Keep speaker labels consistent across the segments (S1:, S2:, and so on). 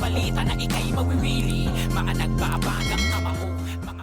S1: balita na ika'y mawiwili. Mga nagbabagang kamao, mga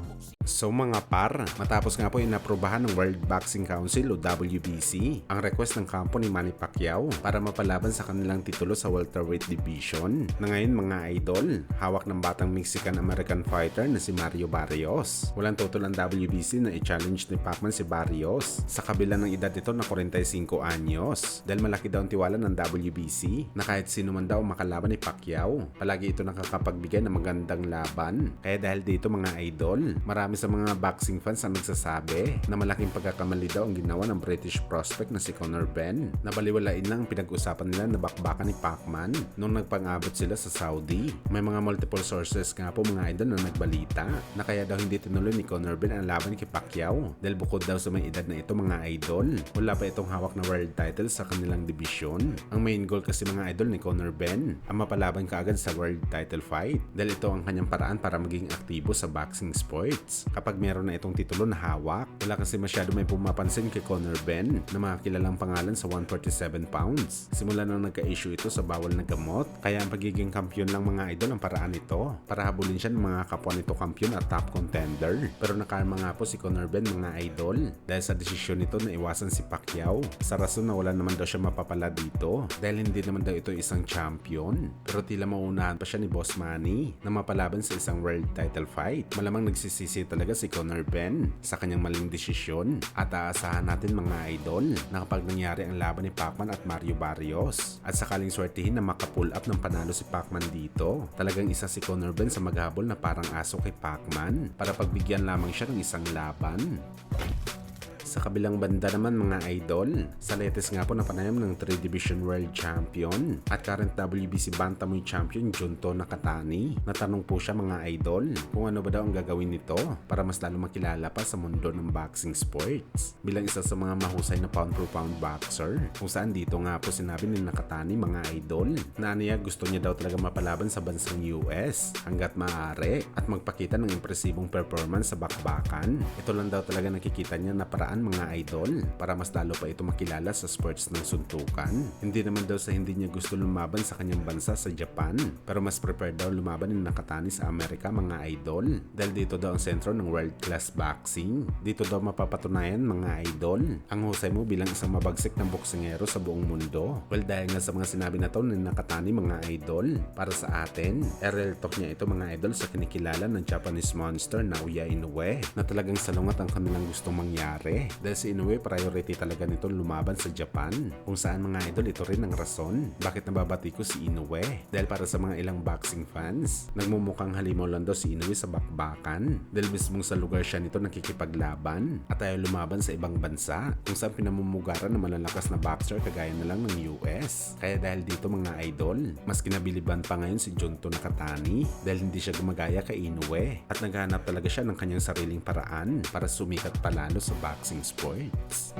S2: So mga par, matapos nga po inaprubahan ng World Boxing Council o WBC ang request ng kampo ni Manny Pacquiao para mapalaban sa kanilang titulo sa welterweight division na ngayon mga idol, hawak ng batang Mexican-American fighter na si Mario Barrios. Walang tutol ang WBC na i-challenge ni Pacman si Barrios sa kabila ng edad nito na 45 anyos dahil malaki daw ang tiwala ng WBC na kahit sino man daw makalaban ni Pacquiao. Palagi ito nakakapagbigay ng magandang laban. Kaya dahil dito mga idol, marami sa mga boxing fans ang nagsasabi na malaking pagkakamali daw ang ginawa ng British prospect na si Conor Benn na baliwalain lang ang pinag-usapan nila na bakbakan ni Pacman nung nagpang-abot sila sa Saudi. May mga multiple sources nga po mga idol na nagbalita na kaya daw hindi tinuloy ni Conor Benn ang laban kay Pacquiao dahil bukod daw sa may edad na ito mga idol, wala pa itong hawak na world title sa kanilang division. Ang main goal kasi mga idol ni Conor Benn ang mapalaban kaagad sa world title fight dahil ito ang kanyang paraan para maging aktibo sa boxing sports. Kapag meron na itong titulo na hawak, wala kasi masyado may pumapansin kay Conor Benn na mga kilalang pangalan sa 147 pounds. Simula nang nagka-issue ito sa bawal na gamot, kaya ang pagiging kampiyon lang mga idol ang paraan nito para habulin siya ng mga kapwa nito kampiyon at top contender. Pero nakarma nga po si Conor Benn mga idol dahil sa desisyon nito na iwasan si Pacquiao sa rason na wala naman daw siya mapapala dito dahil hindi naman daw ito isang champion. Pero tila maunahan pa siya ni Boss Manny na mapalaban sa isang world title fight. Malamang nagsisisi talaga si Conor Benn sa kanyang maling desisyon at aasahan natin mga idol na kapag nangyari ang laban ni Pacman at Mario Barrios at sakaling swertihin na makapull up ng panalo si Pacman dito, talagang isa si Conor Benn sa maghabol na parang aso kay Pacman para pagbigyan lamang siya ng isang laban. Sa kabilang banda naman mga idol, sa latest nga po na panayam ng 3 Division World Champion at current WBC Bantamweight Champion Junto Nakatani, natanong po siya mga idol kung ano ba daw ang gagawin nito para mas lalo makilala pa sa mundo ng boxing sports bilang isa sa mga mahusay na pound for pound boxer, kung saan dito nga po sinabi ni Nakatani mga idol na niya gusto niya daw talaga mapalaban sa bansang US hanggat maaari at magpakita ng impresibong performance sa bakbakan. Ito lang daw talaga nakikita niya na paraan mga idol para mas lalo pa ito makilala sa sports ng suntukan. Hindi naman daw sa hindi niya gusto lumaban sa kanyang bansa sa Japan, pero mas prepared daw lumaban ni Nakatani sa Amerika mga idol dahil dito daw ang sentro ng world class boxing. Dito daw mapapatunayan mga idol ang husay mo bilang isang mabagsik na boksingero sa buong mundo. Well, dahil nga sa mga sinabi na to ni Nakatani mga idol, para sa atin, real talk niya ito mga idol sa kinikilala ng Japanese monster Naoya Inoue na talagang salungat ang kanilang gustong mangyari. Dahil si Inoue priority talaga nito lumaban sa Japan, kung saan mga idol ito rin ang rason bakit nababati ko si Inoue dahil para sa mga ilang boxing fans, nagmumukhang halimaw lang daw si Inoue sa bakbakan dahil mismong sa lugar siya nito nakikipaglaban at ayaw lumaban sa ibang bansa kung saan pinamumugaran ng malalakas na boxer kagaya na lang ng US. Kaya dahil dito mga idol, mas kinabiliban pa ngayon si Junto Nakatani dahil hindi siya gumagaya kay Inoue at naghanap talaga siya ng kanyang sariling paraan para sumikat palalo sa boxing sports.